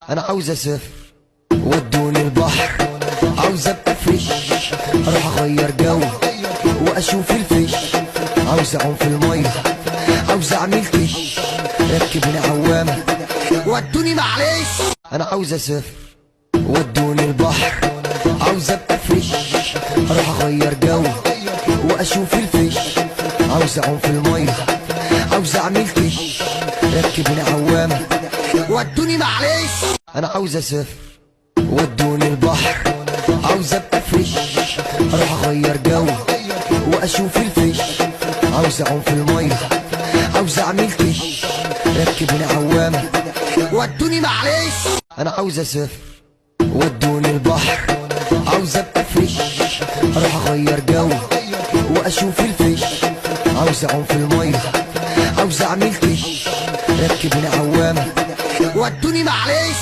انا عاوز اسافر ودوني البحر، عاوز ابقى فريش، اروح اغير جو واشوف الفيش، عاوز اعوم في الميه، عاوز اعمل كش، ركبوني عوامه ودوني معلش. انا عاوز اسافر ودوني البحر، عاوز ابقى فريش، اروح اغير جو واشوف الفيش، عاوز اعوم في الميه، عاوز اعمل كش، ركبوني عوامه ودوني معلش. انا عاوز اسافر ودوني البحر، عاوز ابقى فريش، اروح اغير جو واشوف الفيش، عاوز اعوم في الميه، عاوز اعمل كش، ركبوني عوامه ودوني معلش. انا عاوز اسافر ودوني البحر، عاوز ابقى فريش، اروح اغير جو واشوف الفيش، عاوز اعوم في الميه، عاوز اعمل كش، ركبوني عوامه ودوني معلش.